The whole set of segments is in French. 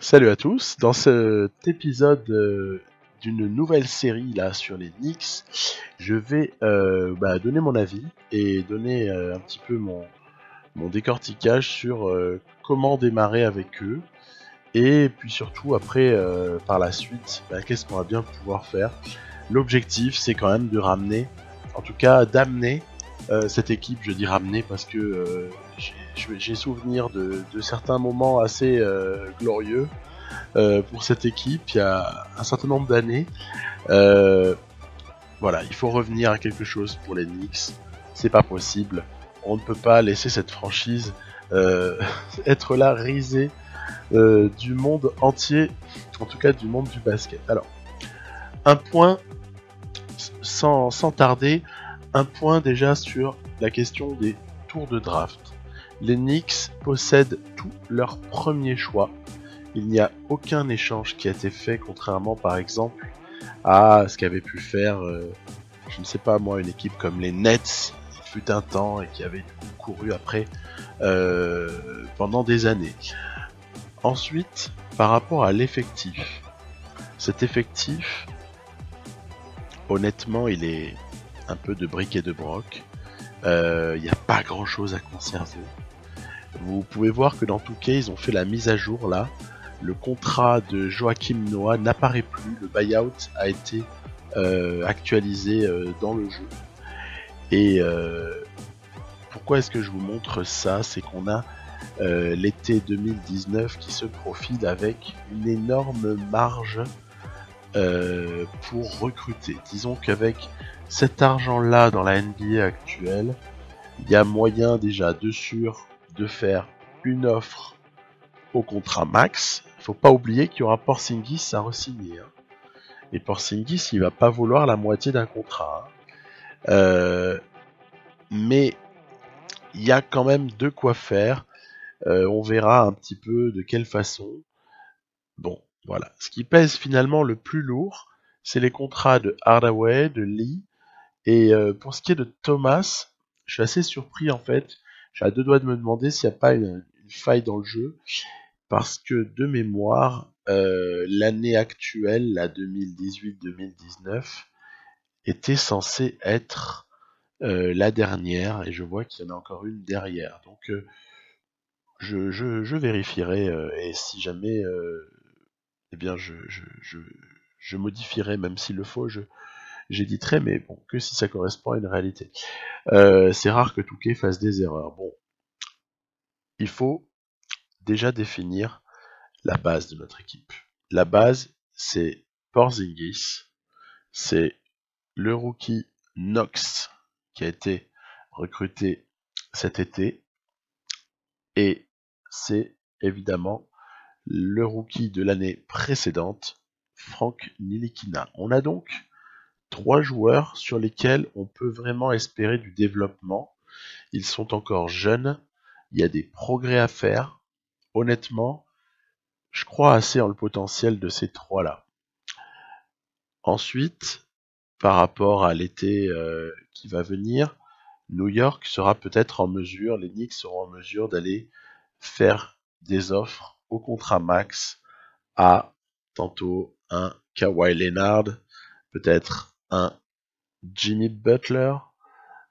Salut à tous, dans cet épisode d'une nouvelle série là sur les Knicks, je vais donner mon avis et donner un petit peu mon décortiquage sur comment démarrer avec eux et puis surtout après par la suite qu'est-ce qu'on va bien pouvoir faire. L'objectif c'est quand même de ramener, en tout cas d'amener cette équipe, je dis ramener parce que j'ai souvenir de certains moments assez glorieux pour cette équipe il y a un certain nombre d'années. Euh, voilà, il faut revenir à quelque chose pour les Knicks. C'est pas possible. On ne peut pas laisser cette franchise euh, être là risée du monde entier, en tout cas du monde du basket. Alors, un point sans tarder, un point déjà sur la question des tours de draft. Les Knicks possèdent tous leurs premiers choix. Il n'y a aucun échange qui a été fait, contrairement par exemple à ce qu'avait pu faire, je ne sais pas moi, une équipe comme les Nets, il fut un temps et qui avait couru après pendant des années. Ensuite, par rapport à l'effectif, cet effectif, honnêtement, il est un peu de bric et de broc. Il n'y a pas grand chose à conserver. Vous pouvez voir que dans Touquet, ils ont fait la mise à jour là. Le contrat de Joachim Noah n'apparaît plus, le buyout a été actualisé dans le jeu. Et pourquoi est-ce que je vous montre ça? C'est qu'on a l'été 2019 qui se profile avec une énorme marge pour recruter. Disons qu'avec cet argent-là dans la NBA actuelle, il y a moyen déjà de faire une offre au contrat max. Faut pas oublier qu'il y aura Porzingis à re-signer. Hein. Et Porzingis, il va pas vouloir la moitié d'un contrat. Hein. Mais il y a quand même de quoi faire. On verra un petit peu de quelle façon. Bon, voilà. Ce qui pèse finalement le plus lourd, c'est les contrats de Hardaway, de Lee. Et pour ce qui est de Thomas, je suis assez surpris en fait. J'ai à deux doigts de me demander s'il n'y a pas une faille dans le jeu. Parce que de mémoire, l'année actuelle, la 2018-2019, était censée être la dernière, et je vois qu'il y en a encore une derrière. Donc je vérifierai, et si jamais, eh bien je modifierai, même s'il le faut, j'éditerai, mais bon, que si ça correspond à une réalité. C'est rare que Touquet fasse des erreurs. Bon, il faut déjà définir la base de notre équipe. La base, c'est Porzingis, c'est le rookie Knox qui a été recruté cet été, et c'est évidemment le rookie de l'année précédente, Frank Nilikina. On a donc trois joueurs sur lesquels on peut vraiment espérer du développement. Ils sont encore jeunes, il y a des progrès à faire. Honnêtement, je crois assez en le potentiel de ces trois-là. Ensuite, par rapport à l'été qui va venir, New York sera peut-être en mesure, les Knicks seront en mesure d'aller faire des offres au contrat max à tantôt un Kawhi Leonard, peut-être un Jimmy Butler,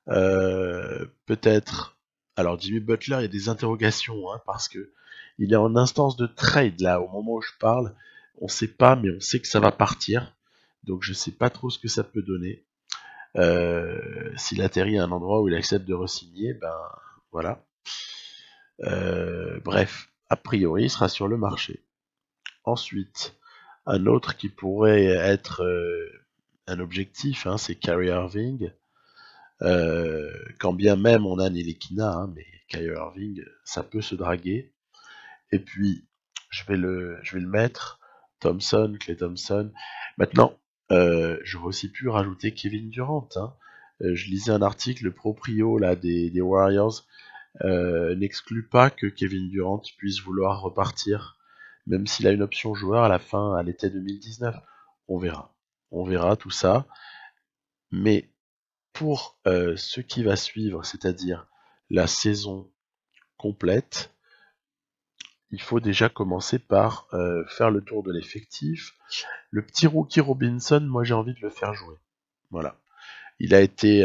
peut-être. Alors Jimmy Butler, il y a des interrogations hein, parce que il est en instance de trade là au moment où je parle. On sait pas, mais on sait que ça va partir. Donc je sais pas trop ce que ça peut donner. S'il atterrit à un endroit où il accepte de re-signer, ben voilà. Bref, a priori, il sera sur le marché. Ensuite, un autre qui pourrait être un objectif, hein, c'est Kyrie Irving. Quand bien même on a Nilikina, hein, mais Kyrie Irving, ça peut se draguer. Et puis, je vais le mettre, Thompson, Klay Thompson. Maintenant, j'aurais aussi pu rajouter Kevin Durant. Hein. Je lisais un article proprio là des Warriors n'exclut pas que Kevin Durant puisse vouloir repartir, même s'il a une option joueur à la fin, à l'été 2019. On verra. On verra tout ça. Mais pour ce qui va suivre, c'est-à-dire la saison complète, il faut déjà commencer par faire le tour de l'effectif. Le petit rookie Robinson, moi j'ai envie de le faire jouer. Voilà. Il a été,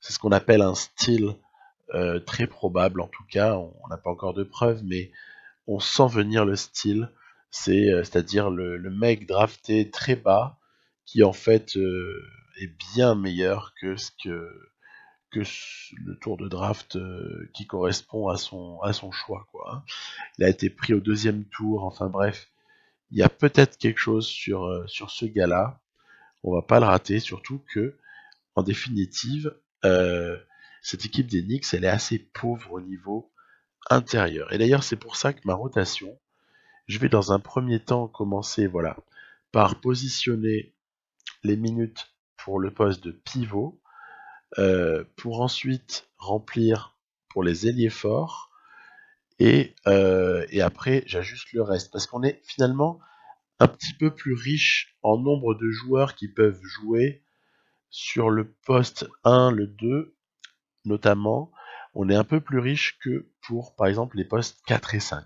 c'est ce qu'on appelle un steal très probable en tout cas. On n'a pas encore de preuves, mais on sent venir le steal. C'est-à-dire le mec drafté très bas qui en fait est bien meilleur que le tour de draft qui correspond à son choix, quoi. Hein. Il a été pris au 2e tour, enfin bref, il y a peut-être quelque chose sur ce gars-là. On va pas le rater, surtout que, en définitive, cette équipe des Knicks, elle est assez pauvre au niveau intérieur. Et d'ailleurs, c'est pour ça que ma rotation, je vais dans un premier temps commencer, voilà, par positionner les minutes pour le poste de pivot, pour ensuite remplir pour les ailiers forts, et après j'ajuste le reste, parce qu'on est finalement un petit peu plus riche en nombre de joueurs qui peuvent jouer sur le poste 1, le 2 notamment. On est un peu plus riche que pour par exemple les postes 4 et 5.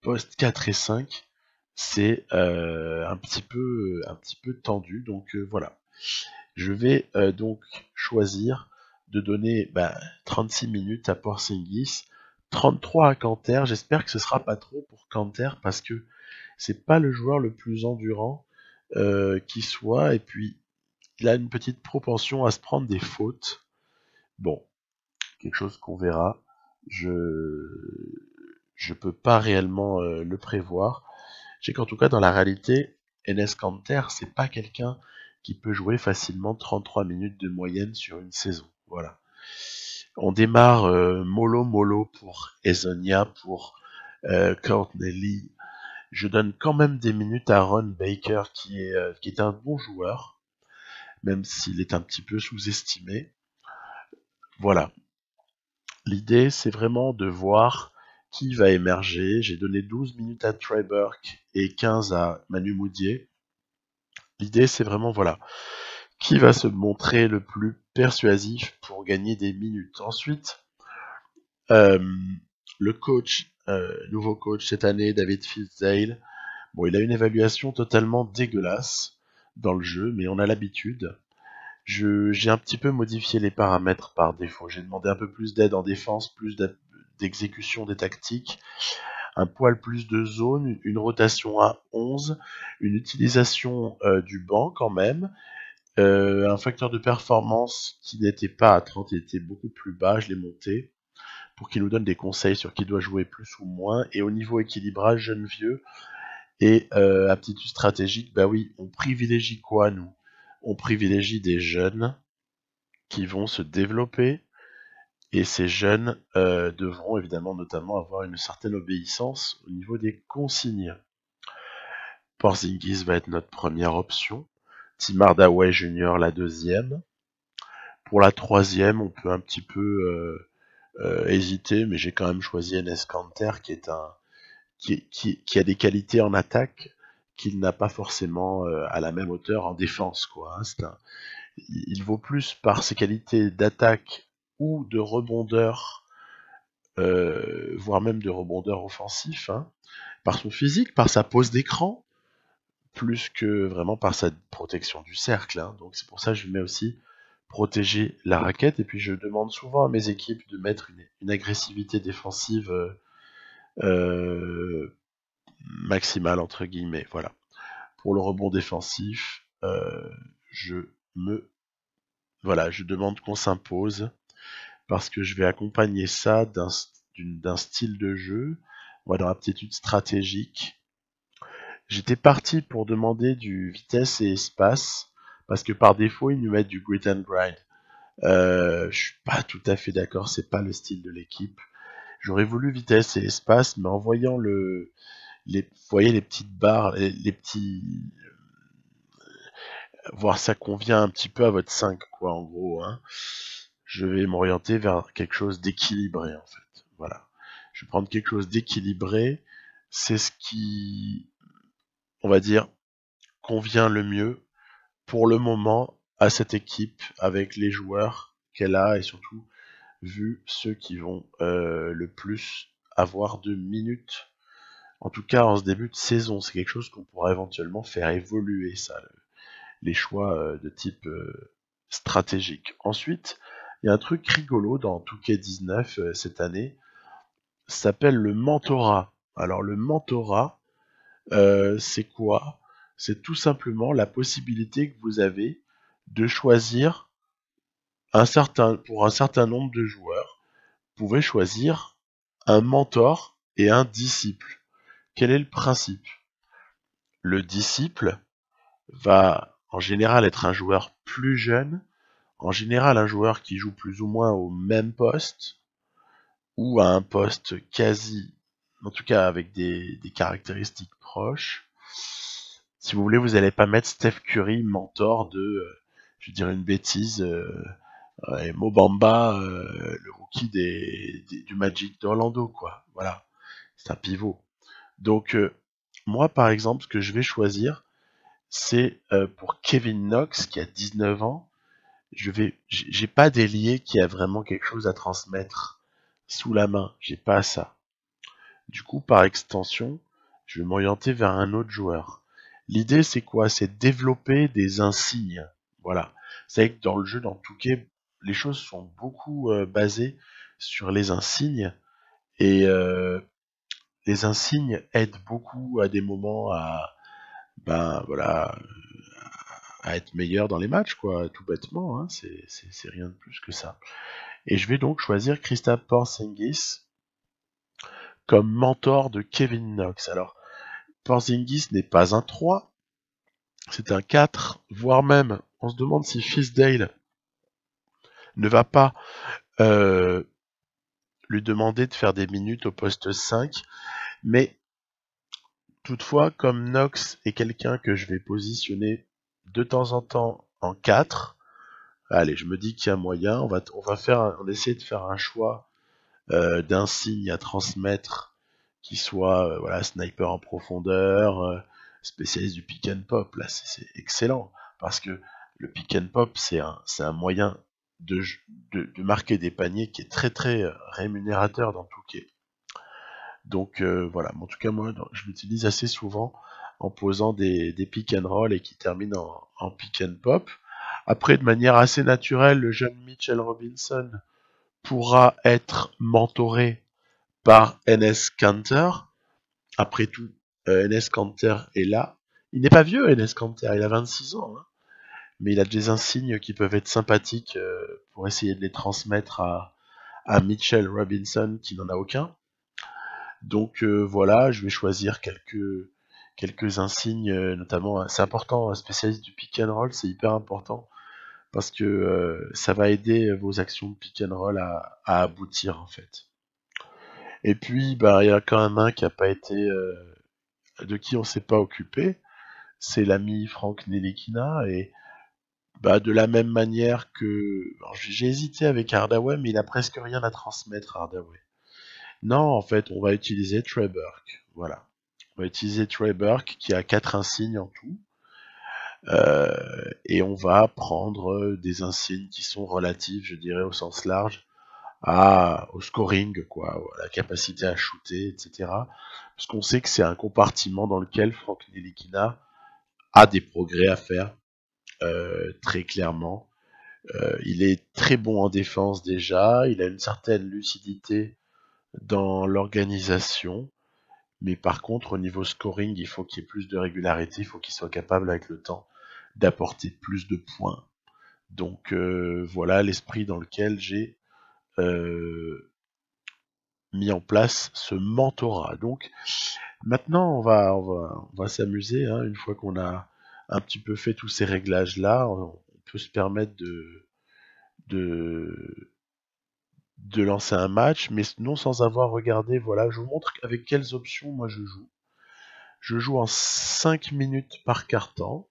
Postes 4 et 5, c'est un petit peu tendu, donc voilà. Je vais donc choisir de donner 36 minutes à Porzingis, 33 à Kanter. J'espère que ce sera pas trop pour Kanter parce que c'est pas le joueur le plus endurant qui soit, et puis il a une petite propension à se prendre des fautes. Bon, quelque chose qu'on verra. Je peux pas réellement le prévoir. Je sais qu'en tout cas dans la réalité, Enes Kanter, c'est pas quelqu'un qui peut jouer facilement 33 minutes de moyenne sur une saison. Voilà. On démarre mollo pour Ezonia, pour Courtney Lee. Je donne quand même des minutes à Ron Baker, qui est un bon joueur, même s'il est un petit peu sous-estimé. Voilà. L'idée, c'est vraiment de voir qui va émerger. J'ai donné 12 minutes à Trey Burke et 15 à Manu Moudier. L'idée, c'est vraiment, voilà, qui va se montrer le plus persuasif pour gagner des minutes. Ensuite, le coach, nouveau coach cette année, David Fizdale, bon, il a une évaluation totalement dégueulasse dans le jeu, mais on a l'habitude. J'ai un petit peu modifié les paramètres par défaut. J'ai demandé un peu plus d'aide en défense, plus d'exécution des tactiques, un poil plus de zone, une rotation à 11, une utilisation du banc quand même, un facteur de performance qui n'était pas à 30, il était beaucoup plus bas, je l'ai monté, pour qu'il nous donne des conseils sur qui doit jouer plus ou moins, et au niveau équilibrage jeune-vieux, et aptitude stratégique, bah oui, on privilégie quoi nous? On privilégie des jeunes qui vont se développer, et ces jeunes devront évidemment notamment avoir une certaine obéissance au niveau des consignes. Porzingis va être notre première option, Tim Hardaway Jr. la deuxième. Pour la troisième, on peut un petit peu hésiter, mais j'ai quand même choisi Enes Kanter, qui a des qualités en attaque qu'il n'a pas forcément à la même hauteur en défense, quoi. Hein. Il vaut plus par ses qualités d'attaque ou de rebondeur, voire même de rebondeur offensif, hein, par son physique, par sa pose d'écran, plus que vraiment par sa protection du cercle. Hein. Donc c'est pour ça que je mets aussi protéger la raquette, et puis je demande souvent à mes équipes de mettre une agressivité défensive maximale, entre guillemets. Voilà. Pour le rebond défensif, je demande qu'on s'impose, parce que je vais accompagner ça d'un style de jeu, on va dans l'aptitude stratégique. J'étais parti pour demander du vitesse et espace, parce que par défaut, ils nous mettent du grit and grind. Je suis pas tout à fait d'accord, c'est pas le style de l'équipe. J'aurais voulu vitesse et espace, mais en voyant vous voyez les petites barres, les petits, voir ça convient un petit peu à votre 5, quoi, en gros, hein. Je vais m'orienter vers quelque chose d'équilibré, en fait. Voilà. Je vais prendre quelque chose d'équilibré. C'est ce qui, on va dire, convient le mieux pour le moment à cette équipe, avec les joueurs qu'elle a, et surtout vu ceux qui vont le plus avoir de minutes En tout cas, en ce début de saison, c'est quelque chose qu'on pourra éventuellement faire évoluer, ça, les choix de type stratégique. Ensuite, il y a un truc rigolo dans 2K19 cette année, ça s'appelle le mentorat. Alors le mentorat, c'est quoi? C'est tout simplement la possibilité que vous avez de choisir pour un certain nombre de joueurs, vous pouvez choisir un mentor et un disciple. Quel est le principe? Le disciple va en général être un joueur plus jeune, en général un joueur qui joue plus ou moins au même poste, ou à un poste quasi, en tout cas avec des caractéristiques proches. Si vous voulez, vous n'allez pas mettre Steph Curry mentor de, je vais dire une bêtise, et Mo Bamba, le rookie du Magic d'Orlando, quoi. Voilà, c'est un pivot. Donc, moi, par exemple, ce que je vais choisir, c'est pour Kevin Knox, qui a 19 ans, j'ai pas d'ailier qui a vraiment quelque chose à transmettre sous la main. J'ai pas ça. Du coup, par extension, je vais m'orienter vers un autre joueur. L'idée, c'est quoi? C'est de développer des insignes. Voilà. C'est vrai que dans le jeu, dans Touquet, les choses sont beaucoup basées sur les insignes. Et les insignes aident beaucoup à des moments ben voilà, à être meilleur dans les matchs, quoi, tout bêtement. Hein. C'est rien de plus que ça. Et je vais donc choisir Kristaps Porzingis comme mentor de Kevin Knox. Alors, Porzingis n'est pas un 3, c'est un 4, voire même, on se demande si Fisdale ne va pas euh, lui demander de faire des minutes au poste 5, mais toutefois, comme Knox est quelqu'un que je vais positionner de temps en temps en 4, allez, je me dis qu'il y a moyen, on va essayer de faire un choix d'un signe à transmettre qui soit voilà, sniper en profondeur, spécialiste du pick and pop. Là, c'est excellent parce que le pick and pop, c'est un moyen de marquer des paniers qui est très très rémunérateur dans tout qui est. Donc voilà, en tout cas moi je l'utilise assez souvent en posant des pick and roll et qui terminent en pick and pop. Après, de manière assez naturelle, le jeune Mitchell Robinson pourra être mentoré par NS Kanter. Après tout, NS Kanter est là. Il n'est pas vieux, NS Kanter, il a 26 ans. Hein. Mais il a des insignes qui peuvent être sympathiques pour essayer de les transmettre à Mitchell Robinson qui n'en a aucun. Donc voilà, je vais choisir quelques insignes, notamment, c'est important, un spécialiste du pick and roll, c'est hyper important parce que ça va aider vos actions de pick and roll à aboutir en fait. Et puis, bah, il y a quand même un qui a pas été, de qui on s'est pas occupé, c'est l'ami Frank Ntilikina et bah, de la même manière que, alors, j'ai hésité avec Hardaway, mais il a presque rien à transmettre Hardaway. Non, en fait, on va utiliser Trey Burke. Voilà. On va utiliser Trey Burke qui a 4 insignes en tout. Et on va prendre des insignes qui sont relatifs, je dirais, au sens large, au scoring, quoi, à la capacité à shooter, etc. Parce qu'on sait que c'est un compartiment dans lequel Frank Ntilikina a des progrès à faire, très clairement. Il est très bon en défense déjà, il a une certaine lucidité dans l'organisation, mais par contre au niveau scoring, il faut qu'il y ait plus de régularité, il faut qu'il soit capable avec le temps d'apporter plus de points. Donc voilà l'esprit dans lequel j'ai mis en place ce mentorat. Donc maintenant on va s'amuser, hein, une fois qu'on a un petit peu fait tous ces réglages là, on peut se permettre de de lancer un match, mais non sans avoir regardé, voilà, je vous montre avec quelles options moi je joue. Je joue en 5 minutes par carton.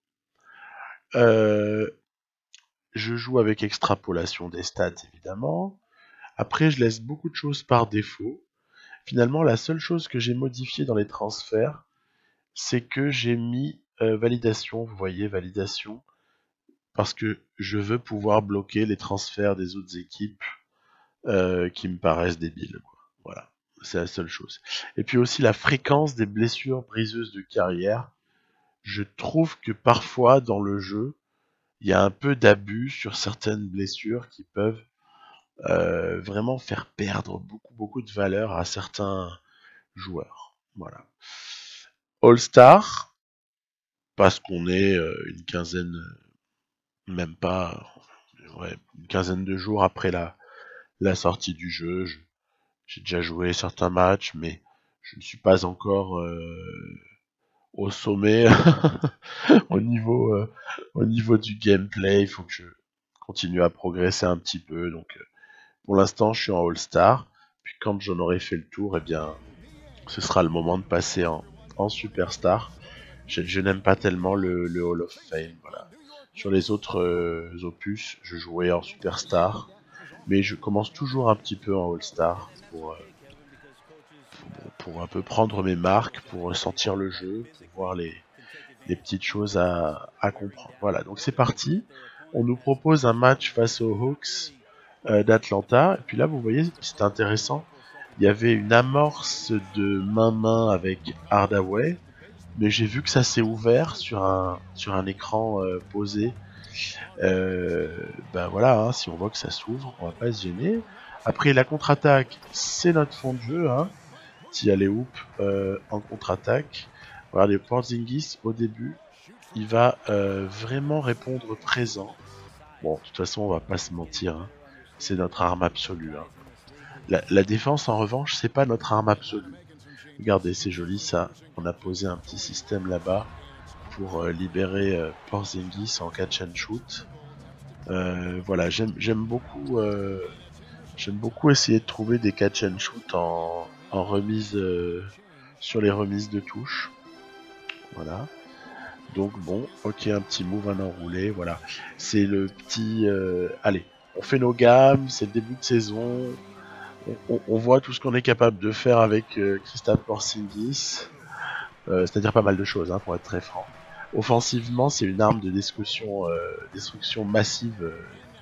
Euh, je joue avec extrapolation des stats, évidemment. Après, je laisse beaucoup de choses par défaut. Finalement, la seule chose que j'ai modifiée dans les transferts, c'est que j'ai mis validation, vous voyez, validation, parce que je veux pouvoir bloquer les transferts des autres équipes qui me paraissent débiles. Quoi. Voilà. c'est la seule chose. Et puis aussi la fréquence des blessures briseuses de carrière. Je trouve que parfois dans le jeu, il y a un peu d'abus sur certaines blessures qui peuvent vraiment faire perdre beaucoup de valeur à certains joueurs. Voilà. All-Star, parce qu'on est une quinzaine, même pas, ouais, une quinzaine de jours après la sortie du jeu. J'ai déjà joué certains matchs, mais je ne suis pas encore au sommet au niveau du gameplay. Il faut que je continue à progresser un petit peu. Donc, pour l'instant, je suis en All-Star. Puis quand j'en aurai fait le tour, eh bien, ce sera le moment de passer en Superstar. Je n'aime pas tellement le Hall of Fame. Voilà. Sur les autres opus, je jouais en Superstar, mais je commence toujours un petit peu en All-Star pour un peu prendre mes marques, pour sentir le jeu, pour voir les petites choses à comprendre. Voilà, donc c'est parti. On nous propose un match face aux Hawks d'Atlanta. Et puis là, vous voyez, c'est intéressant. Il y avait une amorce de main-main avec Hardaway, mais j'ai vu que ça s'est ouvert sur un écran posé. Ben voilà, hein, si on voit que ça s'ouvre, on va pas se gêner. Après, la contre-attaque, c'est notre fond de jeu. Hein. Si elle est hoop en contre-attaque. Regardez, Porzingis, au début, il va vraiment répondre présent. Bon, de toute façon, on va pas se mentir. Hein. C'est notre arme absolue. Hein. La défense, en revanche, c'est pas notre arme absolue. Regardez, c'est joli ça. On a posé un petit système là-bas pour libérer Porzingis en catch and shoot. Voilà, j'aime beaucoup essayer de trouver des catch and shoot en remise sur les remises de touche. Voilà. Donc bon, ok, un petit move, un enroulé, voilà. C'est le petit... allez, on fait nos gammes, c'est le début de saison. On voit tout ce qu'on est capable de faire avec Kristaps Porzingis. C'est-à-dire pas mal de choses, hein, pour être très franc. Offensivement, c'est une arme de destruction massive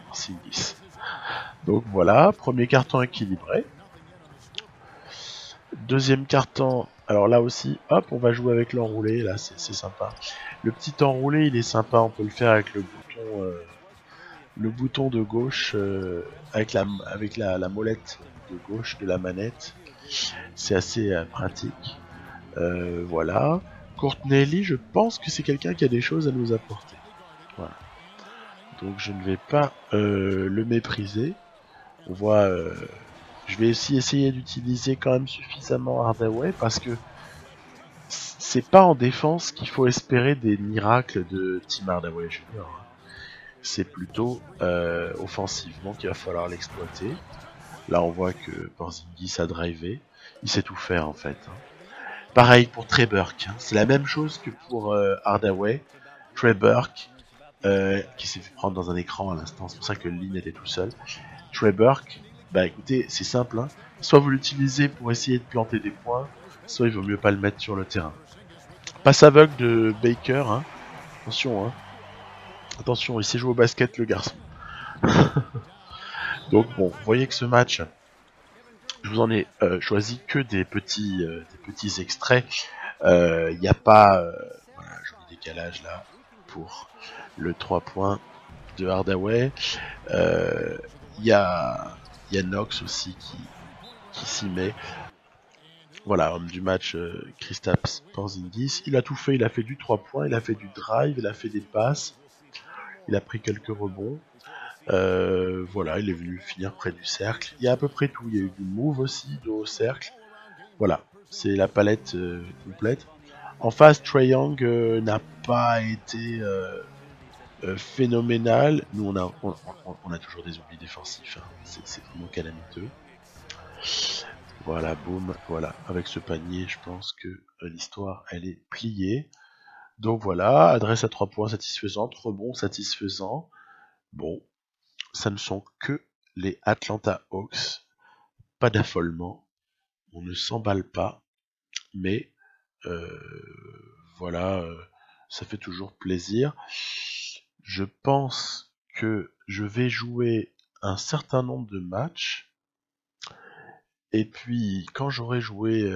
Porzingis. Donc voilà, premier carton équilibré. Deuxième carton, alors là aussi, hop, on va jouer avec l'enroulé, là c'est sympa. Le petit enroulé, il est sympa, on peut le faire avec le bouton de gauche, avec la molette de gauche de la manette. C'est assez pratique. Voilà. Courtney Lee, je pense que c'est quelqu'un qui a des choses à nous apporter. Voilà. Donc je ne vais pas le mépriser. On voit... je vais aussi essayer d'utiliser quand même suffisamment Hardaway parce que c'est pas en défense qu'il faut espérer des miracles de Tim Hardaway Jr. C'est plutôt offensivement qu'il va falloir l'exploiter. Là, on voit que Porzingis a drivé. Il sait tout faire en fait. Hein. Pareil pour Trey Burke. Hein. C'est la même chose que pour Hardaway. Trey Burke, qui s'est fait prendre dans un écran à l'instant. C'est pour ça que Lynn était tout seul. Trey Burke, bah écoutez, c'est simple. Hein. Soit vous l'utilisez pour essayer de planter des points, soit il vaut mieux pas le mettre sur le terrain. Passe aveugle de Baker. Hein. Attention, hein. Attention, il sait jouer au basket, le garçon. Donc bon, vous voyez que ce match, je vous en ai choisi que des petits extraits. Il n'y a pas, voilà, joli décalage là pour le 3 points de Hardaway. Il y a Knox aussi qui s'y met. Voilà, homme du match, Kristaps Porzingis. Il a tout fait, il a fait du 3 points, il a fait du drive, il a fait des passes, il a pris quelques rebonds. Voilà, il est venu finir près du cercle. Il y a à peu près tout. Il y a eu du move aussi, de haut cercle. Voilà, c'est la palette complète. En face, Trae Young n'a pas été phénoménal. Nous, on a toujours des oublis défensifs. Hein. C'est vraiment calamiteux. Voilà, boum, voilà. Avec ce panier, je pense que l'histoire, elle est pliée. Donc voilà, adresse à 3 points satisfaisante, rebond satisfaisant. Bon, ça ne sont que les Atlanta Hawks. Pas d'affolement. On ne s'emballe pas. Mais voilà, ça fait toujours plaisir. Je pense que je vais jouer un certain nombre de matchs. Et puis quand j'aurai joué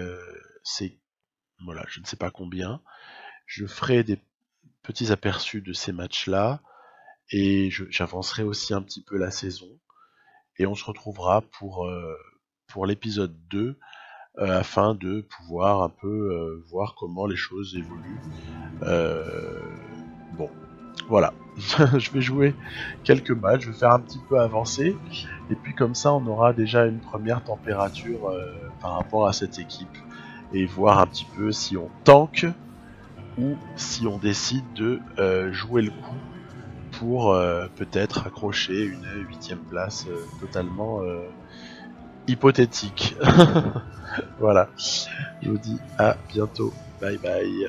voilà, je ne sais pas combien, je ferai des petits aperçus de ces matchs-là et j'avancerai aussi un petit peu la saison. Et on se retrouvera pour l'épisode 2 afin de pouvoir un peu voir comment les choses évoluent. Bon, voilà. Je vais jouer quelques matchs, je vais faire un petit peu avancer, et puis comme ça on aura déjà une première température par rapport à cette équipe, et voir un petit peu si on tank ou si on décide de jouer le coup pour peut-être accrocher une 8ème place totalement hypothétique. Voilà, je vous dis à bientôt, bye bye.